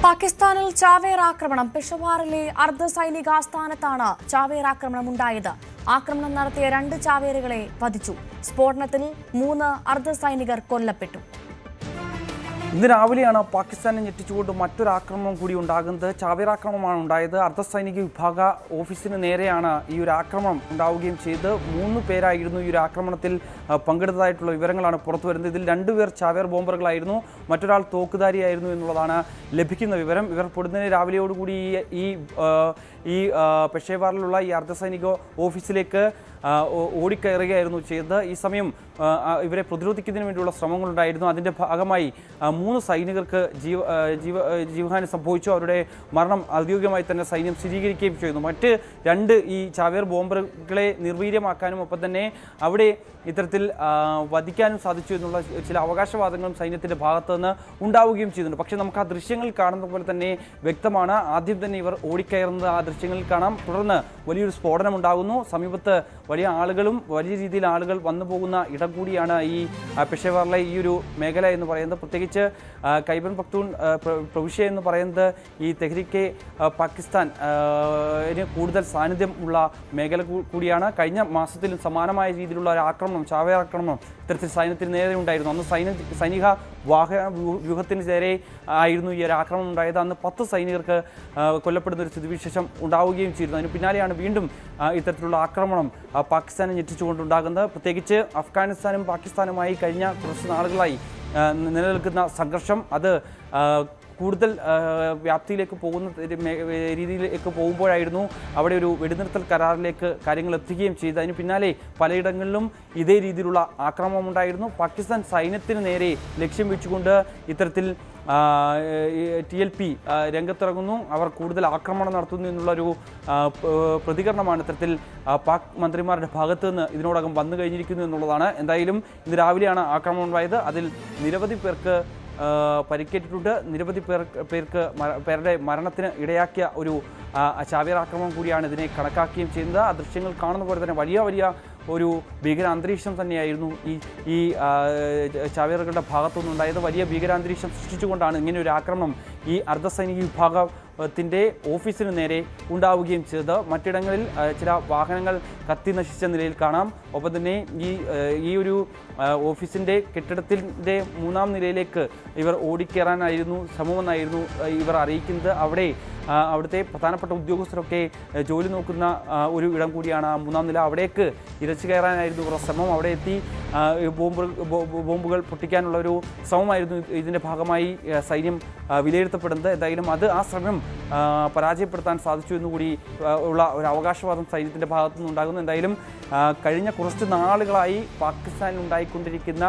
പാകിസ്ഥാനിൽ ചാവേർ ആക്രമണം. പെഷവാറിലെ അർദ്ധസൈനിക ആസ്ഥാനത്താണ് ചാവേർ ആക്രമണം ഉണ്ടായത്. ആക്രമണം നടത്തിയ 2 ചാവേറുകളെ വധിച്ചു. സ്ഫോടനത്തിൽ 3 അർദ്ധസൈനികർ കൊല്ലപ്പെട്ടു. ഇന്ന് രാവിലെയാണ് പാകിസ്ഥാനെ ഞെട്ടിച്ചുകൊണ്ട് മറ്റൊരു ആക്രമണം കൂടി ഉണ്ടാകുന്നത്. ചാവേർ ആക്രമണമാണ് ഉണ്ടായത്. അർദ്ധസൈനിക വിഭാഗ ഓഫീസിന് നേരെയാണ് ഈ ഒരു ആക്രമണം ഉണ്ടാവുകയും ചെയ്ത് 3 പേരായിരുന്നു ഈ ഒരു ആക്രമണത്തിൽ പങ്കെടുത്തതായിട്ടുള്ള വിവരങ്ങളാണ് പുറത്തു വരുന്നത്. ഇതിൽ 2 പേർ ചാവേർ ബോംബറുകളായിരുന്നു, മറ്റൊരാൾ തോക്കുധാരിയായിരുന്നു എന്നുള്ളതാണ് ലഭിക്കുന്ന വിവരം. ഇവർ പൊടുന്നതിന് രാവിലെയോടുകൂടി ഈ പെഷവാറിലുള്ള ഈ അർദ്ധസൈനിക ഓഫീസിലേക്ക് ഓടിക്കയറുകയായിരുന്നു ചെയ്തത്. ഈ സമയം ഇവരെ പ്രതിരോധിക്കുന്നതിന് വേണ്ടിയുള്ള ശ്രമങ്ങളുണ്ടായിരുന്നു. അതിൻ്റെ ഭാഗമായി 3 സൈനികർക്ക് ജീവഹാനി സംഭവിച്ചു. അവരുടെ മരണം ഔദ്യോഗികമായി തന്നെ സൈന്യം സ്ഥിരീകരിക്കുകയും ചെയ്യുന്നു. മറ്റ് 2 ഈ ചാവേർ ബോംബറുകളെ നിർവീര്യമാക്കാനും ഒപ്പം തന്നെ അവിടെ ഇത്തരത്തിൽ വധിക്കാനും സാധിച്ചു എന്നുള്ള ചില അവകാശവാദങ്ങളും സൈന്യത്തിൻ്റെ ഭാഗത്തു നിന്ന് ഉണ്ടാവുകയും ചെയ്യുന്നുണ്ട്. പക്ഷേ നമുക്ക് ആ ദൃശ്യങ്ങൾ കാണുന്ന പോലെ തന്നെ വ്യക്തമാണ്. ആദ്യം തന്നെ ഇവർ ഓടിക്കയറുന്നത് ആ ദൃശ്യങ്ങളിൽ കാണാം. തുടർന്ന് വലിയൊരു സ്ഫോടനം ഉണ്ടാകുന്നു. സമീപത്ത് വലിയ ആളുകളും വലിയ രീതിയിൽ ആളുകൾ വന്നു പോകുന്ന ഇടം കൂടിയാണ് ഈ പെഷവാറിലെ ഈ ഒരു മേഖല എന്ന് പറയുന്നത്. പ്രത്യേകിച്ച് ഖൈബർ പഖ്തൂൺ പ്രവിശ്യ എന്ന് പറയുന്നത് ഈ തെഹ്രീക്കെ പാകിസ്ഥാൻ കൂടുതൽ സാന്നിധ്യം ഉള്ള മേഖല കൂടിയാണ്. കഴിഞ്ഞ മാസത്തിലും സമാനമായ രീതിയിലുള്ള ഒരു ആക്രമണം, ചാവേർ ആക്രമണം ഇത്തരത്തിൽ സൈന്യത്തിന് നേരെ ഉണ്ടായിരുന്നു. അന്ന് സൈനിക വാഹന വ്യൂഹത്തിന് നേരെ ആയിരുന്നു ഈ ഒരു ആക്രമണം ഉണ്ടായത്. അന്ന് 10 സൈനികർക്ക് കൊല്ലപ്പെടുന്ന ഒരു സ്ഥിതിവിശേഷം ഉണ്ടാവുകയും ചെയ്തിരുന്നു. അതിന് പിന്നാലെയാണ് വീണ്ടും ഇത്തരത്തിലുള്ള ആക്രമണം പാകിസ്ഥാനെ ഞെട്ടിച്ചുകൊണ്ടുണ്ടാകുന്നത്. പ്രത്യേകിച്ച് അഫ്ഗാനിസ്ഥാനും പാകിസ്ഥാനുമായി കഴിഞ്ഞ കുറച്ച് നാളുകളായി നിലനിൽക്കുന്ന സംഘർഷം അത് കൂടുതൽ വ്യാപ്തിയിലേക്ക് പോകുന്ന രീതിയിലേക്ക് പോകുമ്പോഴായിരുന്നു അവിടെ ഒരു വെടിനിർത്തൽ കരാറിലേക്ക് കാര്യങ്ങൾ എത്തുകയും ചെയ്തു. അതിന് പിന്നാലെ പലയിടങ്ങളിലും ഇതേ രീതിയിലുള്ള ആക്രമണം ഉണ്ടായിരുന്നു. പാകിസ്ഥാൻ സൈന്യത്തിന് നേരെ ലക്ഷ്യം വെച്ചുകൊണ്ട് ഇത്തരത്തിൽ TLP രംഗത്തിറങ്ങുന്നു. അവർ കൂടുതൽ ആക്രമണം നടത്തുന്നു എന്നുള്ളൊരു പ്രതികരണമാണ് ഇത്തരത്തിൽ പാക് മന്ത്രിമാരുടെ ഭാഗത്തു നിന്ന് ഇതിനോടകം വന്നു കഴിഞ്ഞിരിക്കുന്നു എന്നുള്ളതാണ്. എന്തായാലും ഇന്ന് രാവിലെയാണ് ആക്രമണം ഉണ്ടായത്. അതിൽ നിരവധി പേർക്ക് പരിക്കേറ്റിട്ടുണ്ട്. നിരവധി പേരുടെ മരണത്തിന് ഇടയാക്കിയ ഒരു ചാവേർ ആക്രമണം കൂടിയാണ് ഇതിനെ കണക്കാക്കുകയും ചെയ്യുന്നത്. ആ ദൃശ്യങ്ങൾ കാണുന്ന പോലെ തന്നെ വലിയ ഒരു ഭീകരാന്തരീക്ഷം തന്നെയായിരുന്നു ഈ ചാവേറുകളുടെ ഭാഗത്തുനിന്നുണ്ടായത്. വലിയ ഭീകരാന്തരീക്ഷം സൃഷ്ടിച്ചുകൊണ്ടാണ് ഇങ്ങനെ ഒരു ആക്രമണം ഈ അർദ്ധസൈനിക വിഭാഗത്തിൻ്റെ ഓഫീസിന് നേരെ ഉണ്ടാവുകയും ചെയ്തത്. മറ്റിടങ്ങളിൽ ചില വാഹനങ്ങൾ കത്തി നശിച്ച നിലയിൽ കാണാം. ഒപ്പം തന്നെ ഈ ഒരു ഓഫീസിൻ്റെ കെട്ടിടത്തിൻ്റെ 3ാം നിലയിലേക്ക് ഇവർ ഓടിക്കയറാനായിരുന്നു ശ്രമമെന്നായിരുന്നു ഇവർ അറിയിക്കുന്നത്. അവിടുത്തെ പ്രധാനപ്പെട്ട ഉദ്യോഗസ്ഥരൊക്കെ ജോലി നോക്കുന്ന ഒരു ഇടം കൂടിയാണ് 3ാം നില. അവിടേക്ക് ഇരച്ചു കയറാനായിരുന്നു ഇവരുടെ ശ്രമം. അവിടെ എത്തി ബോംബുകൾ പൊട്ടിക്കാനുള്ള ഒരു ശ്രമമായിരുന്നു ഇതിൻ്റെ ഭാഗമായി സൈന്യം വിലയിരുത്തപ്പെടുന്നത്. എന്തായാലും ആ ശ്രമം പരാജയപ്പെടുത്താൻ സാധിച്ചു എന്നുകൂടി ഉള്ള ഒരു അവകാശവാദം സൈന്യത്തിൻ്റെ ഭാഗത്തു നിന്നുണ്ടാകുന്നു. എന്തായാലും കഴിഞ്ഞ കുറച്ച് നാളുകളായി പാകിസ്ഥാനിൽ ഉണ്ടായിക്കൊണ്ടിരിക്കുന്ന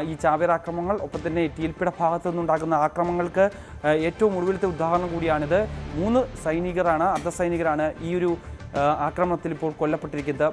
ഈ ചാവേർ ആക്രമണങ്ങൾ, ഒപ്പം തന്നെ TLPയുടെ ഭാഗത്തു നിന്നുണ്ടാകുന്ന ആക്രമണങ്ങൾക്ക് ഏറ്റവും ഒടുവിലത്തെ ഉദാഹരണം കൂടിയാണിത്. 3 അർദ്ധസൈനികരാണ് ഈ ഒരു ആക്രമണത്തിൽ ഇപ്പോൾ കൊല്ലപ്പെട്ടിരിക്കുന്നത്.